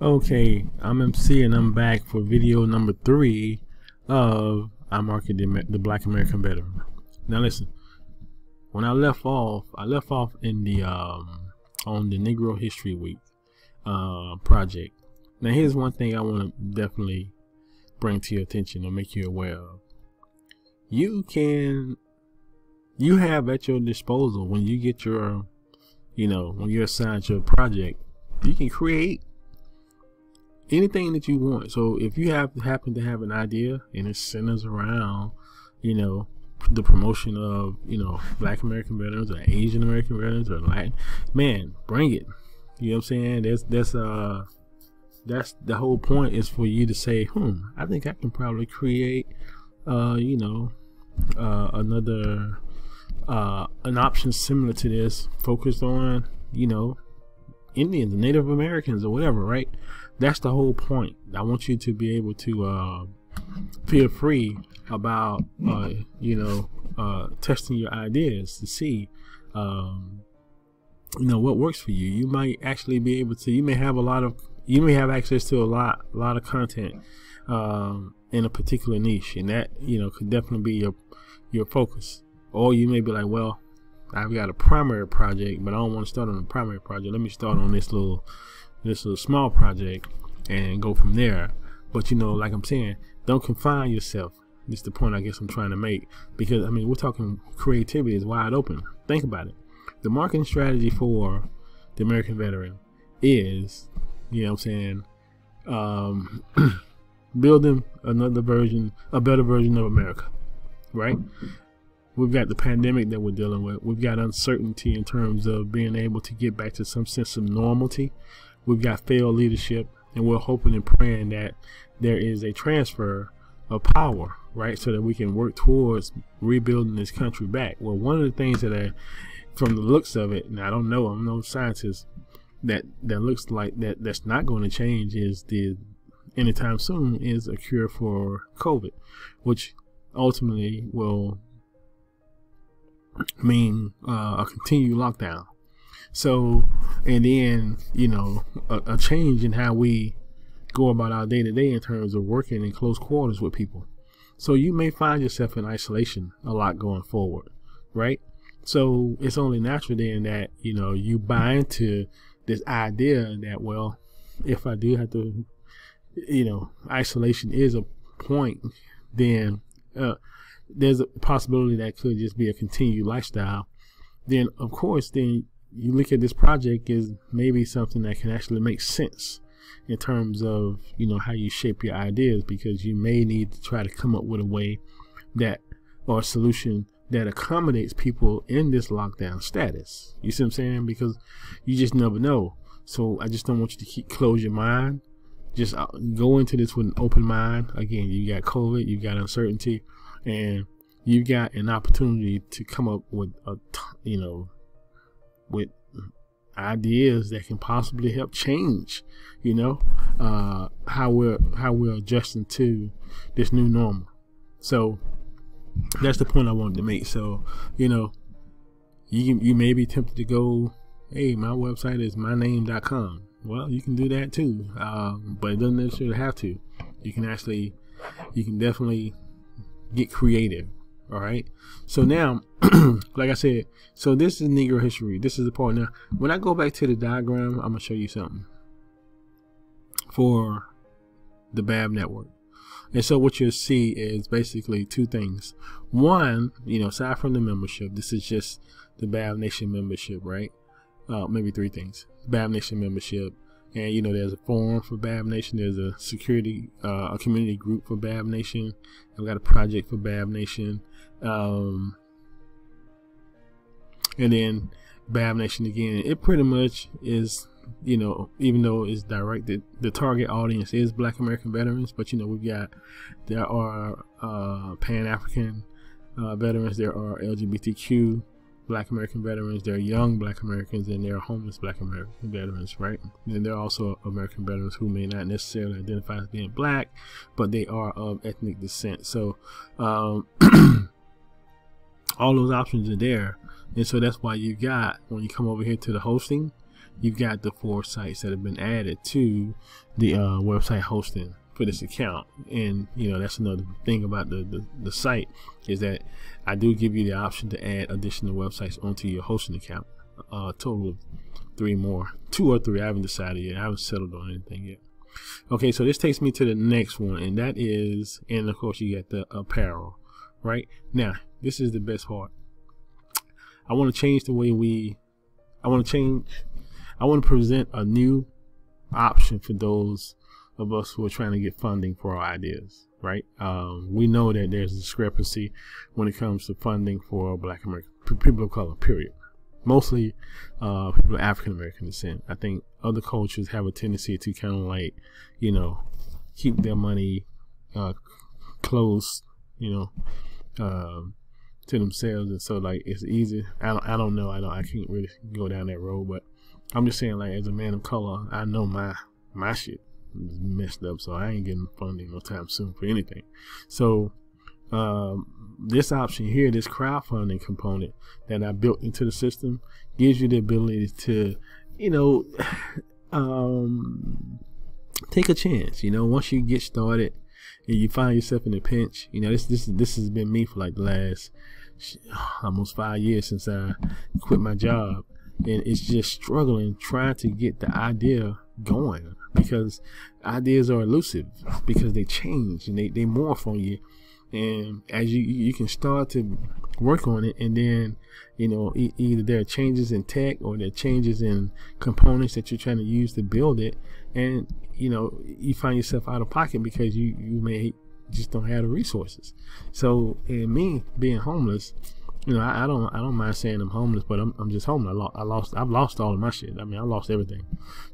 Okay, I'm MC and I'm back for video number 3 of iMarket, the Black American Veteran. Now listen, when I left off in the on the Negro History Week project. Now here's one thing I want to definitely bring to your attention or make you aware of. You have at your disposal, when you get your, when you're assigned your project, you can create anything that you want. So if you happen to have an idea and it centers around, the promotion of, Black American veterans or Asian American veterans or Latin, man, bring it. You know what I'm saying? That's the whole point, is for you to say, I think I can probably create, another an option similar to this, focused on, Indians, Native Americans, or whatever, right? That's the whole point. I want you to be able to feel free about testing your ideas to see what works for you. You might actually be able to, you may have access to a lot of content in a particular niche, and that could definitely be your focus. Or you may be like, well, I've got a primary project, but I don't want to start on a primary project. Let me start on this little small project and go from there. But like I'm saying, don't confine yourself. This is the point I guess I'm trying to make, because we're talking creativity is wide open. Think about it. The marketing strategy for the American veteran is, building a better version of America, right? We've got the pandemic that we're dealing with. We've got uncertainty in terms of being able to get back to some sense of normalcy. We've got failed leadership, and we're hoping and praying that there is a transfer of power, right? So that we can work towards rebuilding this country back. Well, one of the things that from the looks of it, and I don't know, I'm no scientist, that looks like that's not going to change is anytime soon is a cure for COVID, which ultimately will mean a continued lockdown. So, and then a change in how we go about our day-to-day in terms of working in close quarters with people. So you may find yourself in isolation a lot going forward, right? So it's only natural then that you buy into this idea that, well, if I do have to, isolation is a point, then there's a possibility that could just be a continued lifestyle. Then of course, then you look at this project as maybe something that can actually make sense in terms of how you shape your ideas, because you may need to try to come up with a way or a solution that accommodates people in this lockdown status. You see what I'm saying? Because you just never know. So I just don't want you to close your mind. Just go into this with an open mind. Again, you got COVID, you got uncertainty, and you got an opportunity to come up with with ideas that can possibly help change, how we're adjusting to this new normal. So that's the point I wanted to make. So you may be tempted to go, hey, my website is myname.com. Well, you can do that too, but it doesn't necessarily have to. You can definitely get creative. All right. So now, like I said, so this is Negro history. This is the part. Now, when I go back to the diagram, I'm gonna show you something for the BAV network. And so what you'll see is basically two things. One, aside from the membership, this is just the BAV Nation membership, right? Maybe three things. BAV Nation membership, and there's a forum for BAV Nation. There's a a community group for BAV Nation. I've got a project for BAV Nation, and then BAV Nation again. It pretty much is, even though it's directed, the target audience is Black American veterans, but there are Pan-African veterans, there are LGBTQ Black American veterans, there are young Black Americans, and there are homeless Black American veterans, right? And there are also American veterans who may not necessarily identify as being Black, but they are of ethnic descent. So all those options are there, and so that's why you got, when you come over here to the hosting, you've got the 4 sites that have been added to the website hosting for this account. And that's another thing about the site, is that I do give you the option to add additional websites onto your hosting account. Total of 3 more, 2 or 3. I haven't decided yet. I haven't settled on anything yet. Okay, so this takes me to the next one, and that is, and of course you got the apparel. Right now, this is the best part. I want to change the way I want to present a new option for those of us who are trying to get funding for our ideas. Right? We know that there's a discrepancy when it comes to funding for Black American people of color, period. Mostly people of African American descent. I think other cultures have a tendency to kind of like, keep their money close, to themselves, and so like it's easy. I don't know. I can't really go down that road, but I'm just saying, like, as a man of color, I know my shit is messed up, so I ain't getting funding no time soon for anything. So this option here, this crowdfunding component that I built into the system, gives you the ability to, take a chance. Once you get started and you find yourself in a pinch, this has been me for like the last almost 5 years since I quit my job, and it's just struggling trying to get the idea going, because ideas are elusive, because they change and they morph on you. And as you can start to work on it, and then either there are changes in tech or there are changes in components that you're trying to use to build it, and you find yourself out of pocket because you may just don't have the resources. So, and me being homeless, I don't mind saying I'm homeless, but I'm just homeless. I've lost all of my shit. I mean, I lost everything.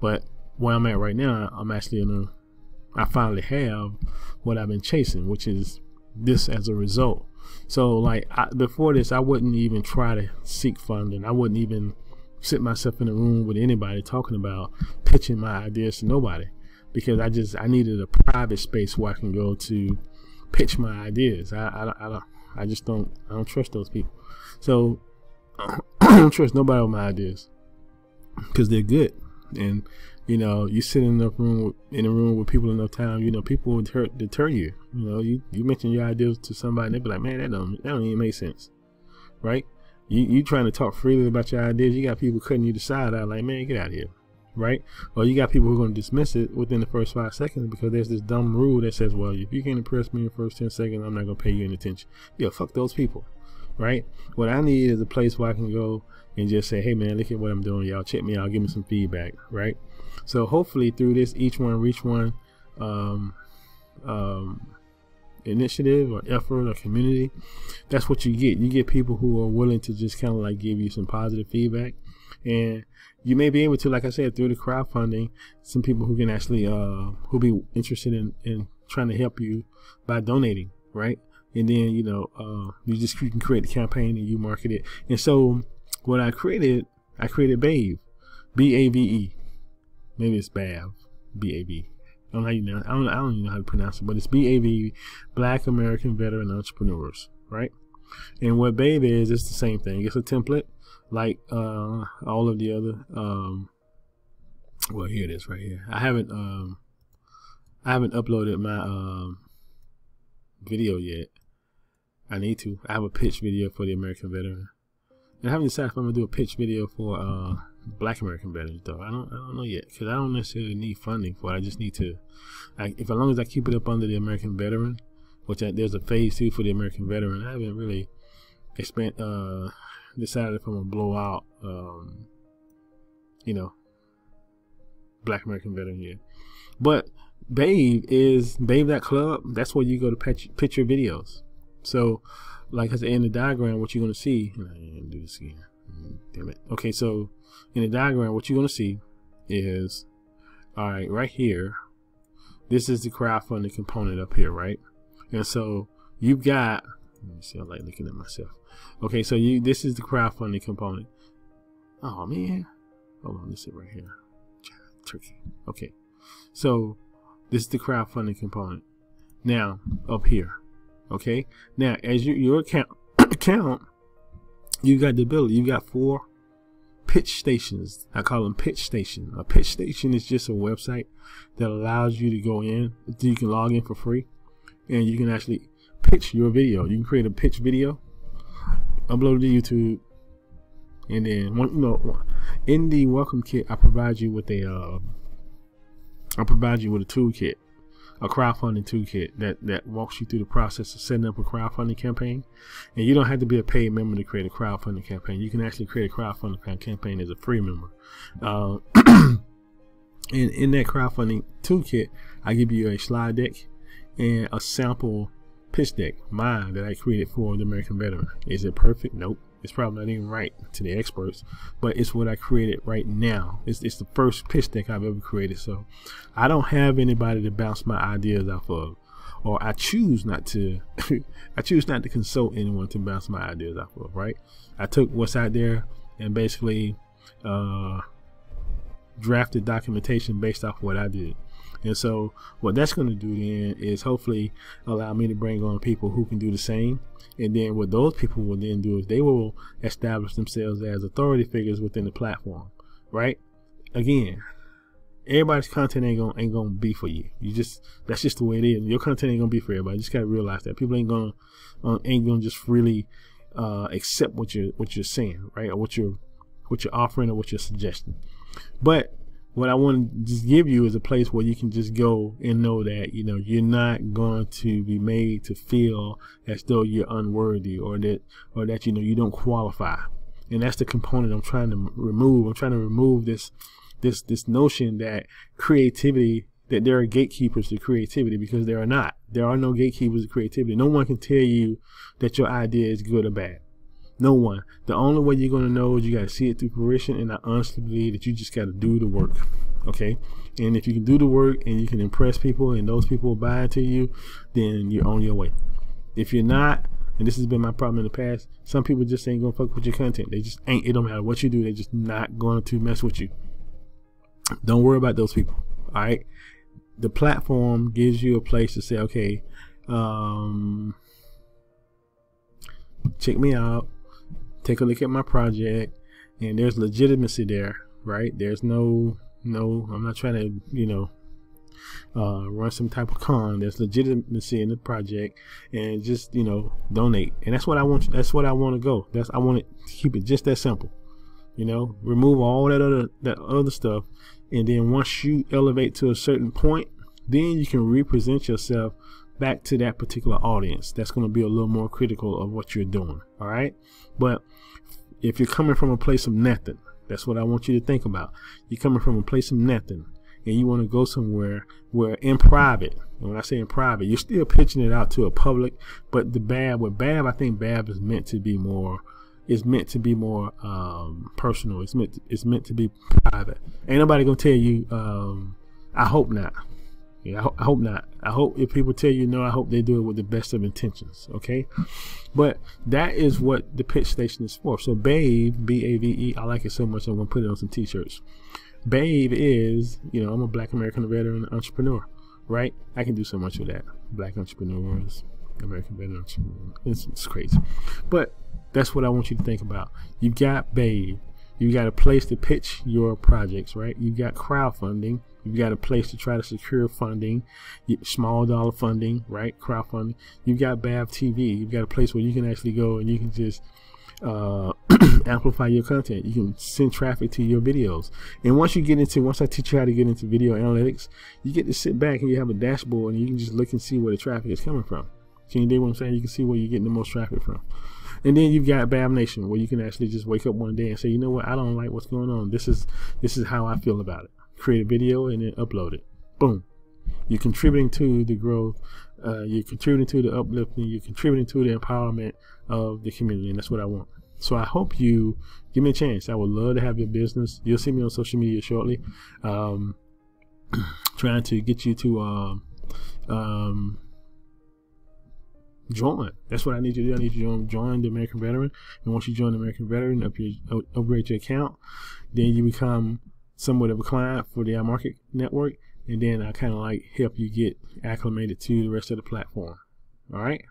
But where I'm at right now, I'm actually I finally have what I've been chasing, which is this as a result. So like before this, I wouldn't even try to seek funding. I wouldn't even sit myself in a room with anybody talking about pitching my ideas to nobody, because I needed a private space where I can go to pitch my ideas. I don't trust those people. So I don't trust nobody with my ideas, because they're good. And you sit in a room with people enough time, people will deter you. You mention your ideas to somebody and they be like, man, that don't even make sense, right? You trying to talk freely about your ideas, you got people cutting you the side out, like, man, get out of here, right? Or you got people who are going to dismiss it within the first 5 seconds because there's this dumb rule that says, well, if you can't impress me in the first 10 seconds, I'm not going to pay you any attention. Yeah, fuck those people, right? What I need is a place where I can go and just say, hey man, look at what I'm doing, y'all check me out, give me some feedback, right? So hopefully through this each one reach one initiative or effort or community, that's what you get. You get people who are willing to just kind of like give you some positive feedback, and you may be able to, like I said, through the crowdfunding, some people who can actually who be interested in trying to help you by donating, right? And then you can create the campaign and you market it. And so what I created BAVE, B-A-V-E. Maybe it's BAV, B-A-V. I don't even know how to pronounce it, but it's BAV, Black American Veteran Entrepreneurs, right? And what BAVE is, it's the same thing. It's a template like all of the other. Well, here it is right here. I haven't uploaded my video yet. I need to. I have a pitch video for the American Veteran. And I haven't decided if I'm gonna do a pitch video for Black American veterans, though. I don't know yet, because I don't necessarily need funding for it. I just need to, as long as I keep it up under the American Veteran, which there's a phase 2 for the American Veteran. I haven't really decided if I'm gonna blow out, Black American Veteran yet. But BAVE is bave.club. That's where you go to pitch your videos. So, like I said, in the diagram, what you're gonna see, and I didn't do this again. Damn it. Okay, so in the diagram, what you're going to see is, all right, right here, this is the crowdfunding component up here, right? And so you've got, let me see, I like looking at myself. Okay, so this is the crowdfunding component. Oh man, hold on, this is right here. Turkey. Okay, so this is the crowdfunding component. Now up here, okay. Now as your account. You got the ability. You got 4 pitch stations. I call them pitch station. A pitch station is just a website that allows you to go in. You can log in for free, and you can actually pitch your video. You can create a pitch video, upload it to YouTube, and then in the welcome kit, I provide you with a toolkit, a crowdfunding toolkit that walks you through the process of setting up a crowdfunding campaign. And you don't have to be a paid member to create a crowdfunding campaign. You can actually create a crowdfunding campaign as a free member. And in that crowdfunding toolkit, I give you a slide deck and a sample pitch deck, mine, that I created for the American veteran. Is it perfect? Nope. It's probably not even right to the experts, but it's what I created right now. It's the first pitch deck I've ever created. So I don't have anybody to bounce my ideas off of, or I choose not to. I choose not to consult anyone to bounce my ideas off of. Right? I took what's out there and basically drafted documentation based off what I did. And so what that's going to do then is hopefully allow me to bring on people who can do the same. And then what those people will then do is they will establish themselves as authority figures within the platform, right? Again, everybody's content ain't gonna be for you. That's just the way it is. Your content ain't gonna be for everybody. You just gotta realize that people ain't gonna just really accept what you're saying, right? Or what you're offering or what you're suggesting. But what I want to just give you is a place where you can just go and know that, you're not going to be made to feel as though you're unworthy or that you don't qualify. And that's the component I'm trying to remove. I'm trying to remove this notion that creativity, that there are gatekeepers to creativity, because there are not. There are no gatekeepers to creativity. No one can tell you that your idea is good or bad. No one. The only way you're going to know is you got to see it through fruition, and I honestly believe that you just got to do the work. Okay? And if you can do the work and you can impress people and those people will buy into you, then you're on your way. If you're not, and this has been my problem in the past, some people just ain't going to fuck with your content. They just ain't. It don't matter what you do. They're just not going to mess with you. Don't worry about those people. All right? The platform gives you a place to say, okay, check me out. Take a look at my project, and there's legitimacy there, right? There's no, I'm not trying to, run some type of con. There's legitimacy in the project, and just, donate. And that's what I want. That's what I want to go. I want to keep it just that simple. Remove all that other stuff, and then once you elevate to a certain point, then you can represent yourself back to that particular audience that's going to be a little more critical of what you're doing. All right. But if you're coming from a place of nothing, that's what I want you to think about. You're coming from a place of nothing, and you want to go somewhere where in private, and when I say in private, you're still pitching it out to a public, but with BAV, I think BAV is meant to be more, personal. It's meant to be private. Ain't nobody going to tell you, I hope not. Yeah, I hope not. I hope if people tell you no, I hope they do it with the best of intentions. Okay, but that is what the pitch station is for. So BAVE, B-A-V-E, I like it so much I'm gonna put it on some t-shirts. BAVE is, I'm a Black American veteran entrepreneur, right? I can do so much with that. Black entrepreneurs, American veteran entrepreneur. It's crazy, but that's what I want you to think about. You got BAVE. You got a place to pitch your projects, right? You got crowdfunding. You've got a place to try to secure funding, small dollar funding, right? Crowdfunding. You've got BAV.TV. You've got a place where you can actually go and you can just amplify your content. You can send traffic to your videos. And once I teach you how to get into video analytics, you get to sit back and you have a dashboard and you can just look and see where the traffic is coming from. Can you dig what I'm saying? You can see where you're getting the most traffic from. And then you've got BAV Nation, where you can actually just wake up one day and say, you know what, I don't like what's going on. This is how I feel about it. Create a video and then upload it. Boom. You're contributing to the growth. You're contributing to the uplifting. You're contributing to the empowerment of the community, and that's what I want. So I hope you give me a chance. I would love to have your business. You'll see me on social media shortly. Trying to get you to join. That's what I need you to do. I need you to join the American Veteran. And once you join the American Veteran, upgrade your account, then you become somewhat of a client for the iMarket network, and then I kind of like help you get acclimated to the rest of the platform. All right,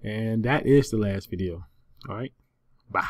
and that is the last video. All right, bye.